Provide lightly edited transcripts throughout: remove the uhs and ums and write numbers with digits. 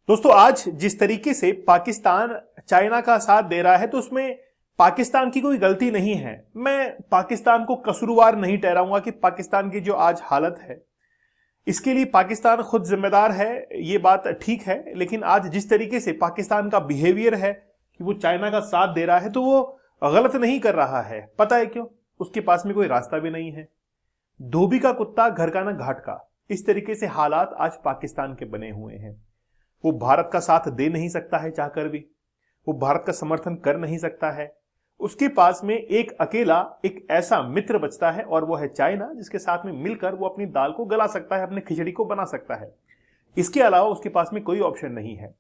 दोस्तों, आज जिस तरीके से पाकिस्तान चाइना का साथ दे रहा है तो उसमें पाकिस्तान की कोई गलती नहीं है। मैं पाकिस्तान को कसूरवार नहीं ठहराऊंगा कि पाकिस्तान की जो आज हालत है इसके लिए पाकिस्तान खुद जिम्मेदार है, ये बात ठीक है। लेकिन आज जिस तरीके से पाकिस्तान का बिहेवियर है कि वो चाइना का साथ दे रहा है तो वो गलत नहीं कर रहा है। पता है क्यों? उसके पास में कोई रास्ता भी नहीं है। धोबी का कुत्ता घर का ना घाट का, इस तरीके से हालात आज पाकिस्तान के बने हुए हैं। वो भारत का साथ दे नहीं सकता है चाहकर भी, वो भारत का समर्थन कर नहीं सकता है। उसके पास में एक अकेला एक ऐसा मित्र बचता है और वो है चाइना, जिसके साथ में मिलकर वो अपनी दाल को गला सकता है, अपनी खिचड़ी को बना सकता है। इसके अलावा उसके पास में कोई ऑप्शन नहीं है।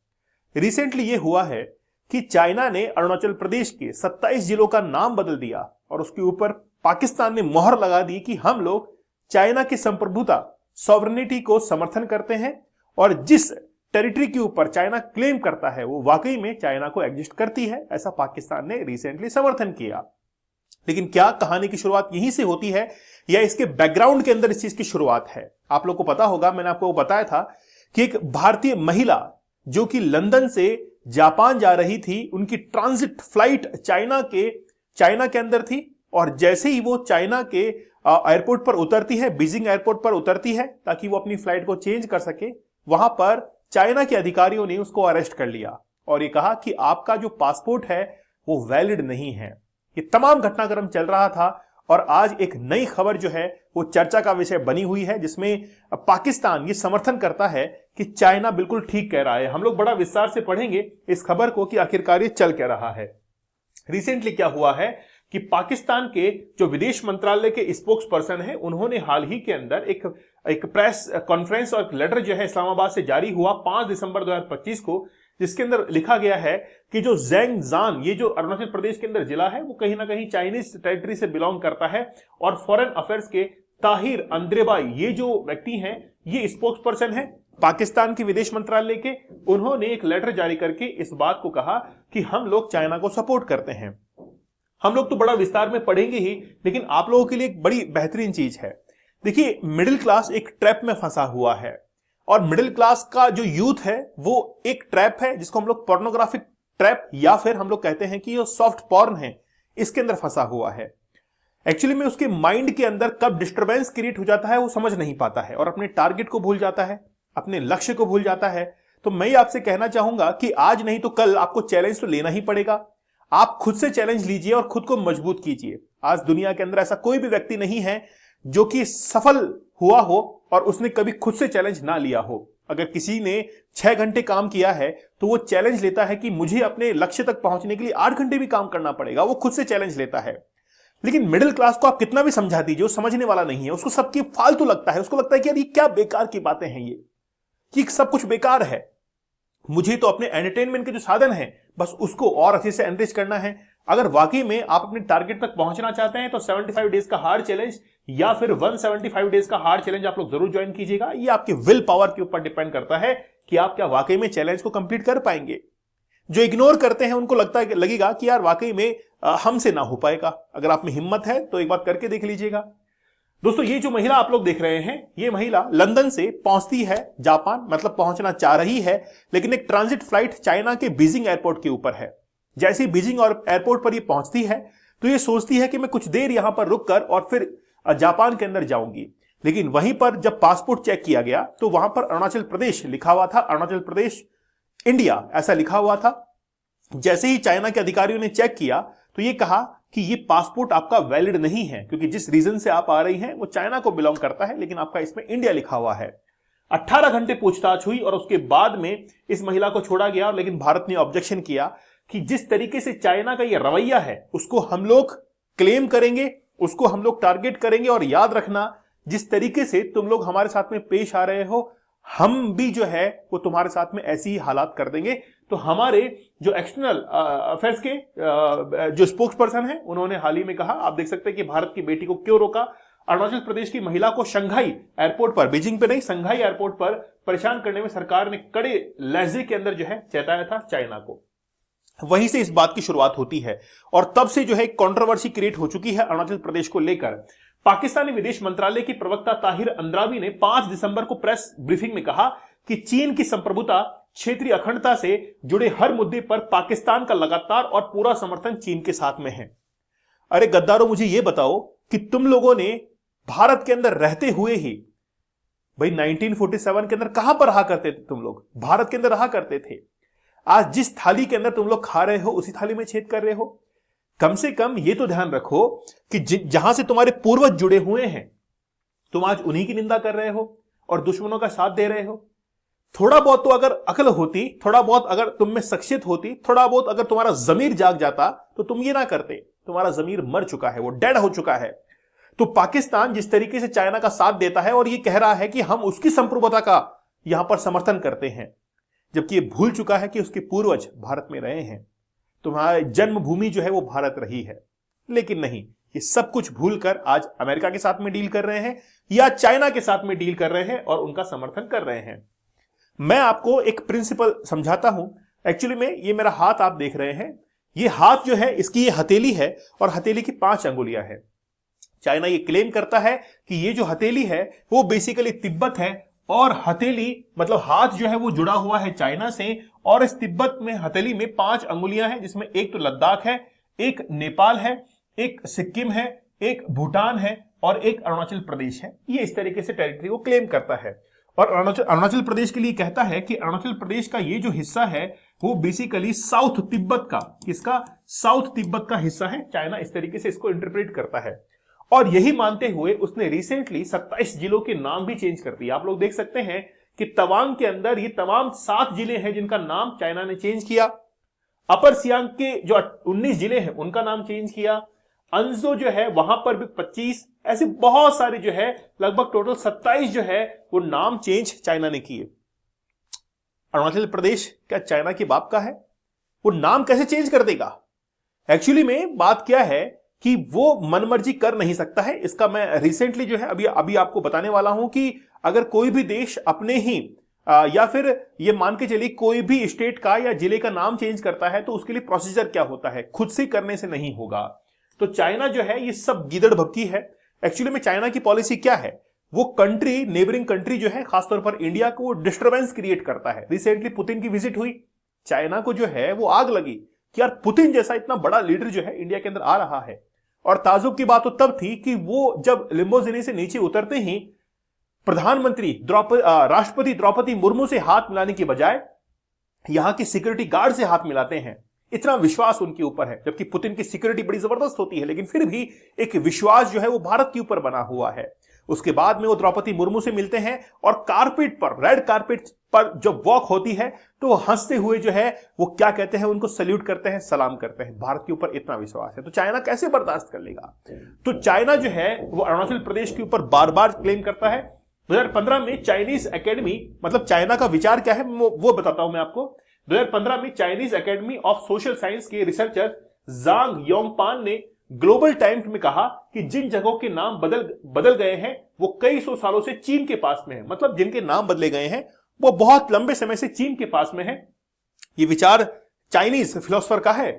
रिसेंटली ये हुआ है कि चाइना ने अरुणाचल प्रदेश के 27 जिलों का नाम बदल दिया और उसके ऊपर पाकिस्तान ने मोहर लगा दी कि हम लोग चाइना की संप्रभुता, सॉवरेनिटी को समर्थन करते हैं और जिस टेरिटरी के ऊपर चाइना क्लेम करता है वो वाकई में चाइना को एग्जिस्ट करती है, ऐसा पाकिस्तान ने रिसेंटली समर्थन किया। लेकिन क्या कहानी की शुरुआत यहीं से होती है या इसके बैकग्राउंड के अंदर इस चीज की शुरुआत है? आप लोग को पता होगा, मैंने आपको बताया था कि एक भारतीय महिला जो कि लंदन से जापान जा रही थी, उनकी ट्रांजिट फ्लाइट चाइना के अंदर थी और जैसे ही वो चाइना के एयरपोर्ट पर उतरती है, बीजिंग एयरपोर्ट पर उतरती है ताकि वो अपनी फ्लाइट को चेंज कर सके, वहां पर चाइना के अधिकारियों ने उसको अरेस्ट कर लिया और ये कहा कि आपका जो पासपोर्ट है वो वैलिड नहीं है। ये तमाम घटनाक्रम चल रहा था और आज एक नई खबर जो है वो चर्चा का विषय बनी हुई है, जिसमें पाकिस्तान ये समर्थन करता है कि चाइना बिल्कुल ठीक कह रहा है। हम लोग बड़ा विस्तार से पढ़ेंगे इस खबर को कि आखिरकार ये चल क्या रहा है। रिसेंटली क्या हुआ है कि पाकिस्तान के जो विदेश मंत्रालय के स्पोक्स पर्सन है, उन्होंने हाल ही के अंदर एक प्रेस कॉन्फ्रेंस और एक लेटर जो है इस्लामाबाद से जारी हुआ 5 दिसंबर 2025 को, जिसके अंदर लिखा गया है कि जो ज़ैंगजान, ये जो अरुणाचल प्रदेश के अंदर जिला है, वो कहीं ना कहीं चाइनीज टेरिटरी से बिलोंग करता है और फॉरेन अफेयर्स के ताहिर अंद्रेबाई, ये जो व्यक्ति हैं, ये स्पोक्स पर्सन है पाकिस्तान के विदेश मंत्रालय के। उन्होंने एक लेटर जारी करके इस बात को कहा कि हम लोग चाइना को सपोर्ट करते हैं। हम लोग तो बड़ा विस्तार में पढ़ेंगे ही, लेकिन आप लोगों के लिए एक बड़ी बेहतरीन चीज है। देखिए, मिडिल क्लास एक ट्रैप में फंसा हुआ है और मिडिल क्लास का जो यूथ है वो एक ट्रैप है जिसको हम लोग पोर्नोग्राफिक ट्रैप या फिर हम लोग कहते हैं कि ये सॉफ्ट पॉर्न है, इसके अंदर फंसा हुआ है। एक्चुअली में उसके माइंड के अंदर कब डिस्टर्बेंस क्रिएट हो जाता है वो समझ नहीं पाता है और अपने टारगेट को भूल जाता है, अपने लक्ष्य को भूल जाता है। तो मैं आपसे कहना चाहूंगा कि आज नहीं तो कल आपको चैलेंज तो लेना ही पड़ेगा। आप खुद से चैलेंज लीजिए और खुद को मजबूत कीजिए। आज दुनिया के अंदर ऐसा कोई भी व्यक्ति नहीं है जो कि सफल हुआ हो और उसने कभी खुद से चैलेंज ना लिया हो। अगर किसी ने 6 घंटे काम किया है तो वो चैलेंज लेता है कि मुझे अपने लक्ष्य तक पहुंचने के लिए 8 घंटे भी काम करना पड़ेगा, वो खुद से चैलेंज लेता है। लेकिन मिडिल क्लास को आप कितना भी समझा दीजिए, वो समझने वाला नहीं है। उसको सबकी फालतू लगता है, उसको लगता है कि यार ये क्या बेकार की बातें हैं, ये सब कुछ बेकार है। मुझे तो अपने एंटरटेनमेंट के जो साधन है बस उसको और अच्छे से एनरिच करना है। अगर वाकई में आप अपने टारगेट तक पहुंचना चाहते हैं तो 75 डेज का हार्ड चैलेंज या फिर 175 डेज का हार्ड चैलेंज आप लोग जरूर ज्वाइन कीजिएगा। ये आपके विल पावर के ऊपर डिपेंड करता है कि आप क्या वाकई में चैलेंज को कंप्लीट कर पाएंगे। जो इग्नोर करते हैं उनको लगेगा कि यार वाकई में हमसे ना हो पाएगा। अगर आप में हिम्मत है तो एक बार करके देख लीजिएगा। दोस्तों, ये जो महिला आप लोग देख रहे हैं, ये महिला लंदन से पहुंचती है जापान, मतलब पहुंचना चाह रही है, लेकिन एक ट्रांजिट फ्लाइट चाइना के बीजिंग एयरपोर्ट के ऊपर है। जैसे ही बीजिंग और एयरपोर्ट पर ये पहुंचती है तो ये सोचती है कि मैं कुछ देर यहां पर रुककर और फिर जापान के अंदर जाऊंगी। लेकिन वहीं पर जब पासपोर्ट चेक किया गया तो वहां पर अरुणाचल प्रदेश लिखा हुआ था, अरुणाचल प्रदेश इंडिया ऐसा लिखा हुआ था। जैसे ही चाइना के अधिकारियों ने चेक किया तो ये कहा कि ये पासपोर्ट आपका वैलिड नहीं है, क्योंकि जिस रीजन से आप आ रही हैं वो चाइना को बिलोंग करता है, लेकिन आपका इसमें इंडिया लिखा हुआ है। 18 घंटे पूछताछ हुई और उसके बाद में इस महिला को छोड़ा गया। लेकिन भारत ने ऑब्जेक्शन किया कि जिस तरीके से चाइना का ये रवैया है उसको हम लोग क्लेम करेंगे, उसको हम लोग टारगेट करेंगे और याद रखना, जिस तरीके से तुम लोग हमारे साथ में पेश आ रहे हो, हम भी जो है वो तुम्हारे साथ में ऐसी ही हालात कर देंगे। तो हमारे जो एक्सटर्नल अफेयर्स के जो स्पोक्स पर्सन है, उन्होंने हाल ही में कहा, आप देख सकते हैं कि भारत की बेटी को क्यों रोका। अरुणाचल प्रदेश की महिला को शंघाई एयरपोर्ट पर, बीजिंग पे नहीं, शंघाई एयरपोर्ट पर परेशान करने में सरकार ने कड़े लहजे के अंदर जो है चेताया था चाइना को। वहीं से इस बात की शुरुआत होती है और तब से जो है कंट्रोवर्सी क्रिएट हो चुकी है अरुणाचल प्रदेश को लेकर। पाकिस्तानी विदेश मंत्रालय की प्रवक्ता ताहिर अंद्राबी ने 5 दिसंबर को प्रेस ब्रीफिंग में कहा कि चीन की संप्रभुता क्षेत्रीय अखंडता से जुड़े हर मुद्दे पर पाकिस्तान का लगातार और पूरा समर्थन चीन के साथ में है। अरे गद्दारों, मुझे यह बताओ कि तुम लोगों ने भारत के अंदर रहते हुए ही, भाई 1947 के अंदर कहां पर रहा करते थे तुम लोग? भारत के अंदर रहा करते थे। आज जिस थाली के अंदर तुम लोग खा रहे हो उसी थाली में छेद कर रहे हो। कम से कम ये तो ध्यान रखो कि जहां से तुम्हारे पूर्वज जुड़े हुए हैं, तुम आज उन्हीं की निंदा कर रहे हो और दुश्मनों का साथ दे रहे हो। थोड़ा बहुत तो अगर अकल होती, थोड़ा बहुत अगर तुम में शख्सियत होती, थोड़ा बहुत अगर तुम्हारा जमीर जाग जाता तो तुम ये ना करते। तुम्हारा जमीर मर चुका है, वो डेड हो चुका है। तो पाकिस्तान जिस तरीके से चाइना का साथ देता है और ये कह रहा है कि हम उसकी संप्रभुता का यहां पर समर्थन करते हैं, जबकि ये भूल चुका है कि उसके पूर्वज भारत में रहे हैं। तुम्हारी जन्मभूमि जो है वो भारत रही है। लेकिन नहीं, ये सब कुछ भूलकर आज अमेरिका के साथ में डील कर रहे हैं या चाइना के साथ में डील कर रहे हैं और उनका समर्थन कर रहे हैं। मैं आपको एक प्रिंसिपल समझाता हूं। एक्चुअली में ये मेरा हाथ आप देख रहे हैं, ये हाथ जो है इसकी ये हथेली है और हथेली की 5 अंगुलियां हैं। चाइना ये क्लेम करता है कि ये जो हथेली है वो बेसिकली तिब्बत है और हथेली मतलब हाथ जो है वो जुड़ा हुआ है चाइना से। और इस तिब्बत में हथेली में 5 अंगुलियां हैं, जिसमें एक तो लद्दाख है, एक नेपाल है, एक सिक्किम है, एक भूटान है और एक अरुणाचल प्रदेश है। ये इस तरीके से टेरिटरी को क्लेम करता है। और अरुणाचल प्रदेश के लिए कहता है कि अरुणाचल प्रदेश का ये जो हिस्सा है वो बेसिकली साउथ तिब्बत का, किसका? साउथ तिब्बत का हिस्सा है। चाइना इस तरीके से इसको इंटरप्रेट करता है और यही मानते हुए उसने रिसेंटली 27 जिलों के नाम भी चेंज कर दिए। आप लोग देख सकते हैं कि तवांग के अंदर ये तमाम 7 जिले हैं जिनका नाम चाइना ने चेंज किया। अपर सियांग के जो 19 जिले हैं उनका नाम चेंज किया। अंजो जो है वहां पर भी 25, ऐसे बहुत सारे जो है लगभग टोटल 27 जो है वो नाम चेंज चाइना ने किए। अरुणाचल प्रदेश क्या चाइना के बाप का है? वो नाम कैसे चेंज कर देगा? एक्चुअली में बात क्या है कि वो मनमर्जी कर नहीं सकता है। इसका मैं रिसेंटली जो है अभी आपको बताने वाला हूं कि अगर कोई भी देश अपने ही या फिर ये मान के चलिए कोई भी स्टेट का या जिले का नाम चेंज करता है तो उसके लिए प्रोसीजर क्या होता है, खुद से करने से नहीं होगा। तो चाइना जो है ये सब गीदड़ भक्की है। एक्चुअली में चाइना की पॉलिसी क्या है, वो कंट्री, नेबरिंग कंट्री जो है खासतौर पर इंडिया को डिस्टर्बेंस क्रिएट करता है। रिसेंटली पुतिन की विजिट हुई, चाइना को जो है वो आग लगी कि यार पुतिन जैसा इतना बड़ा लीडर जो है इंडिया के अंदर आ रहा है। और ताजुब की बात तो तब थी कि वो जब लिम्बोजिनी से नीचे उतरते ही प्रधानमंत्री राष्ट्रपति द्रौपदी मुर्मू से हाथ मिलाने की बजाय यहां के सिक्योरिटी गार्ड से हाथ मिलाते हैं। इतना विश्वास उनके ऊपर है, जबकि पुतिन की सिक्योरिटी बड़ी जबरदस्त होती है, लेकिन फिर भी एक विश्वास जो है वो भारत के ऊपर बना हुआ है। उसके बाद में वो द्रौपदी मुर्मू से मिलते हैं और कारपेट पर, रेड कारपेट पर जब वॉक होती है तो हंसते हुए जो है वो क्या कहते हैं, उनको सल्यूट करते हैं, सलाम करते हैं। भारत के ऊपर इतना विश्वास है तो चाइना कैसे बर्दाश्त कर लेगा? तो चाइना जो है वो अरुणाचल प्रदेश के ऊपर बार बार क्लेम करता है। 2015 में चाइनीज एकेडमी, मतलब चाइना का विचार क्या है वो बताता हूं मैं आपको। 2015 में Chinese academy of social science के रिसर्चर जांग योंगपान ने ग्लोबल टाइम्स में कहा कि जिन जगहों के नाम बदल गए हैं वो कई सौ सालों से चीन के पास में है। मतलब जिनके नाम बदले गए हैं वो बहुत लंबे समय से चीन के पास में है। ये विचार चाइनीज फिलोसोफर का है।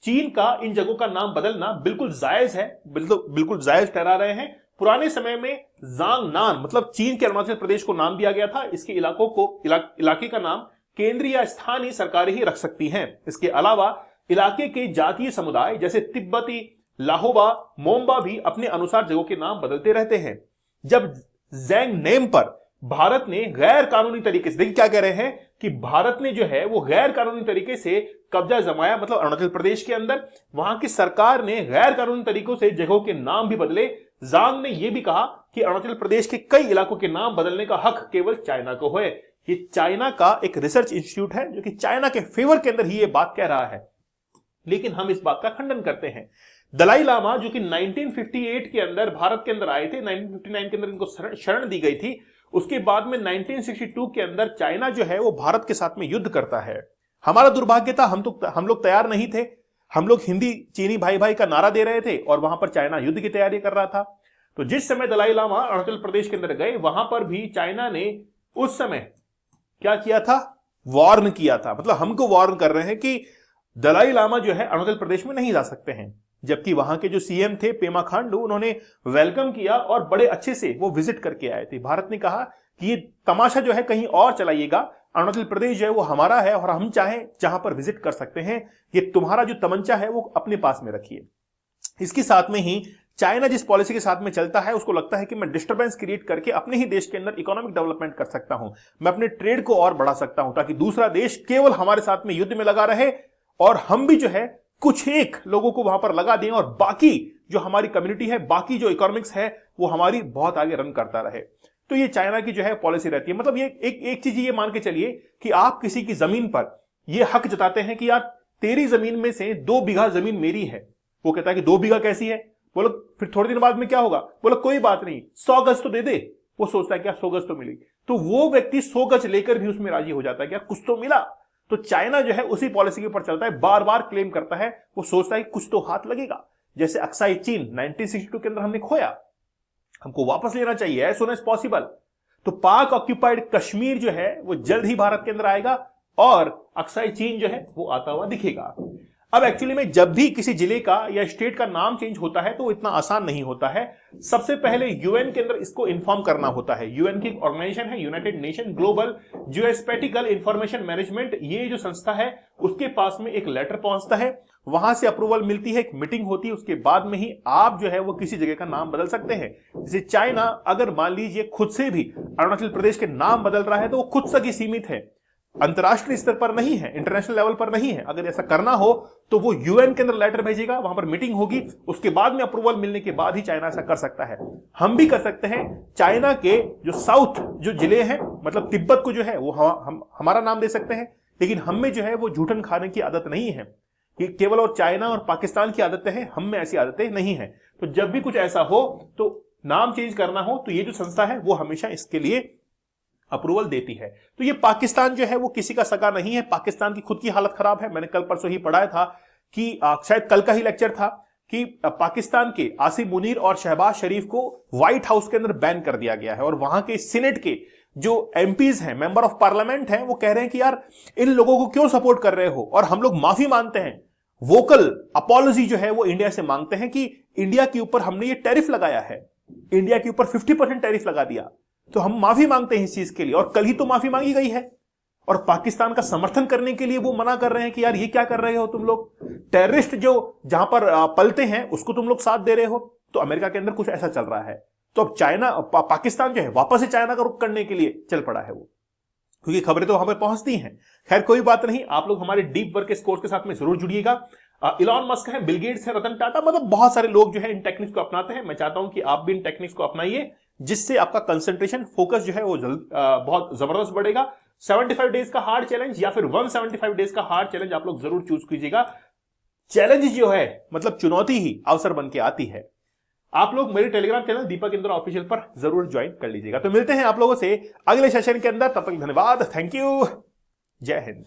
चीन का इन जगहों का नाम बदलना बिल्कुल जायज है, बिल्कुल जायज ठहरा रहे हैं। पुराने समय में जांग नान, मतलब चीन के अरुणाचल प्रदेश को नाम दिया गया था। इसके इलाके का नाम केंद्रीय या स्थानीय सरकारें ही रख सकती हैं। इसके अलावा इलाके के जातीय समुदाय जैसे तिब्बती, लाहोबा, मोम्बा भी अपने अनुसार जगहों के नाम बदलते रहते हैं। जब जैंग नेम पर भारत ने गैर कानूनी तरीके से, देखिए क्या कह रहे हैं कि भारत ने जो है वो गैर कानूनी तरीके से कब्जा जमाया, मतलब अरुणाचल प्रदेश के अंदर वहां की सरकार ने गैर कानूनी तरीकों से जगहों के नाम भी बदले। जांग ने यह भी कहा कि अरुणाचल प्रदेश के कई इलाकों के नाम बदलने का हक केवल चाइना को है। ये चाइना का एक रिसर्च इंस्टीट्यूट है जो कि चाइना के फेवर के अंदर ही ये बात कह रहा है, लेकिन हम इस बात का खंडन करते हैं। दलाई लामा जो कि 1958 के अंदर भारत के अंदर आए थे, 1959 के अंदर इनको शरण दी गई थी। उसके बाद में 1962 के अंदर चाइना जो है वो भारत के साथ में युद्ध करता है। हमारा दुर्भाग्य था, हम लोग तैयार नहीं थे। हम लोग हिंदी चीनी भाई भाई का नारा दे रहे थे और वहां पर चाइना युद्ध की तैयारी कर रहा था। तो जिस समय दलाई लामा अरुणाचल प्रदेश के अंदर गए, वहां पर भी चाइना ने उस समय क्या किया था? वार्न किया था। मतलब हमको वार्न कर रहे हैं कि दलाई लामा जो है अरुणाचल प्रदेश में नहीं जा सकते हैं। जबकि वहां के जो सीएम थे पेमा खांडू, उन्होंने वेलकम किया और बड़े अच्छे से वो विजिट करके आए थे। भारत ने कहा कि ये तमाशा जो है कहीं और चलाइएगा, अरुणाचल प्रदेश जो है वो हमारा है और हम चाहे जहां पर विजिट कर सकते हैं। ये तुम्हारा जो तमंचा है वो अपने पास में रखिए। इसके साथ में ही चाइना जिस पॉलिसी के साथ में चलता है उसको लगता है कि मैं डिस्टर्बेंस क्रिएट करके अपने ही देश के अंदर इकोनॉमिक डेवलपमेंट कर सकता हूं, मैं अपने ट्रेड को और बढ़ा सकता हूं ताकि दूसरा देश केवल हमारे साथ में युद्ध में लगा रहे और हम भी जो है कुछ एक लोगों को वहां पर लगा दें और बाकी जो हमारी कम्युनिटी है, बाकी जो इकोनॉमिक्स है वो हमारी बहुत आगे रन करता रहे। तो ये चाइना की जो है पॉलिसी रहती है। मतलब ये एक चीज ये मान के चलिए कि आप किसी की जमीन पर ये हक जताते हैं कि यार तेरी जमीन में से 2 बीघा जमीन मेरी है। वो कहता है कि 2 बीघा कैसी है? बोलो फिर थोड़े दिन बाद में क्या होगा? बोलो कोई बात नहीं, 100 गज तो दे दे। वो सोचता है क्या 100 गज तो मिली, तो वो व्यक्ति 100 गज लेकर भी उसमें राजी हो जाता है, क्या कुछ तो मिला। तो चाइना जो है उसी पॉलिसी के ऊपर चलता है, बार बार क्लेम करता है, वो सोचता है कि कुछ तो हाथ लगेगा। जैसे अक्साई चीन 1962 के अंदर हमने खोया, हमको वापस लेना चाहिए एज सून एज पॉसिबल। तो पाक ऑक्यूपाइड कश्मीर जो है वो जल्द ही भारत के अंदर आएगा और अक्साई चीन जो है वो आता हुआ दिखेगा। अब एक्चुअली में जब भी किसी जिले का या स्टेट का नाम चेंज होता है तो वो इतना आसान नहीं होता है। सबसे पहले यूएन के अंदर इसको इन्फॉर्म करना होता है। यूएन की एक ऑर्गेनाइजेशन है, United nation global geospatial information management, ये जो संस्था है उसके पास में एक लेटर पहुंचता है, वहां से अप्रूवल मिलती है, एक मीटिंग होती है, उसके बाद में ही आप जो है वो किसी जगह का नाम बदल सकते हैं। जैसे चाइना अगर मान लीजिए खुद से भी अरुणाचल प्रदेश के नाम बदल रहा है तो वो खुद तक ही सीमित है, अंतरराष्ट्रीय स्तर पर नहीं है, इंटरनेशनल लेवल पर नहीं है। अगर ऐसा करना हो तो वो यूएन के अंदर लेटर भेजेगा, वहां पर मीटिंग होगी, उसके बाद में अप्रूवल मिलने के बाद ही चाइना ऐसा कर सकता है। हम भी कर सकते हैं। चाइना के जो साउथ जो जिले हैं, मतलब तिब्बत को जो है वो हम हमारा नाम दे सकते हैं, लेकिन हम में जो है वो जूठन खाने की आदत नहीं है कि केवल और चाइना और पाकिस्तान की आदतें हैं, हम में ऐसी आदतें नहीं है। तो जब भी कुछ ऐसा हो तो नाम चेंज करना हो तो ये जो संस्था है वो हमेशा इसके लिए अप्रूवल देती है। तो ये पाकिस्तान जो है वो किसी का सगा नहीं है, पाकिस्तान की खुद की हालत खराब है। मैंने कल परसों ही पढ़ाया था कि शायद कल का ही लेक्चर था कि पाकिस्तान के आसिम मुनीर और शहबाज शरीफ को व्हाइट हाउस के अंदर बैन कर दिया गया है और वहां के सीनेट के जो एमपीज हैं, मेंबर ऑफ पार्लियामेंट हैं, वो कह रहे हैं कि यार इन लोगों को क्यों सपोर्ट कर रहे हो, और हम लोग माफी मांगते हैं, वोकल अपॉलॉजी जो है वो इंडिया से मांगते हैं कि इंडिया के ऊपर हमने ये टैरिफ लगाया है, इंडिया के ऊपर 50% टैरिफ लगा दिया, तो हम माफी मांगते हैं इस चीज के लिए। और कल ही तो माफी मांगी गई है और पाकिस्तान का समर्थन करने के लिए वो मना कर रहे हैं कि यार ये क्या कर रहे हो तुम लोग, टेररिस्ट जो जहां पर पलते हैं उसको तुम लोग साथ दे रहे हो। तो अमेरिका के अंदर कुछ ऐसा चल रहा है। तो अब चाइना पाकिस्तान जो है वापस से चाइना का रुख करने के लिए चल पड़ा है वो, क्योंकि खबरें तो हमें पहुंचती हैं। खैर कोई बात नहीं, आप लोग हमारे डीप वर्क इस कोर्स के साथ में जरूर जुड़िएगा। इलॉन मस्क है, बिल गेट्स है, रतन टाटा, मतलब बहुत सारे लोग जो है इन टेक्निक्स को अपनाते हैं। मैं चाहता हूं कि आप भी इन टेक्निक्स को अपनाइए, जिससे आपका कंसंट्रेशन फोकस जो है वो बहुत जबरदस्त बढ़ेगा। 75 डेज का हार्ड चैलेंज या फिर 175 डेज का हार्ड चैलेंज आप लोग जरूर चूज कीजिएगा। चैलेंज जो है मतलब चुनौती ही अवसर बन के आती है। आप लोग मेरे टेलीग्राम चैनल दीपक इंद्रा ऑफिशियल पर जरूर ज्वाइन कर लीजिएगा। तो मिलते हैं आप लोगों से अगले सेशन के अंदर, तब तक धन्यवाद, थैंक यू, जय हिंद।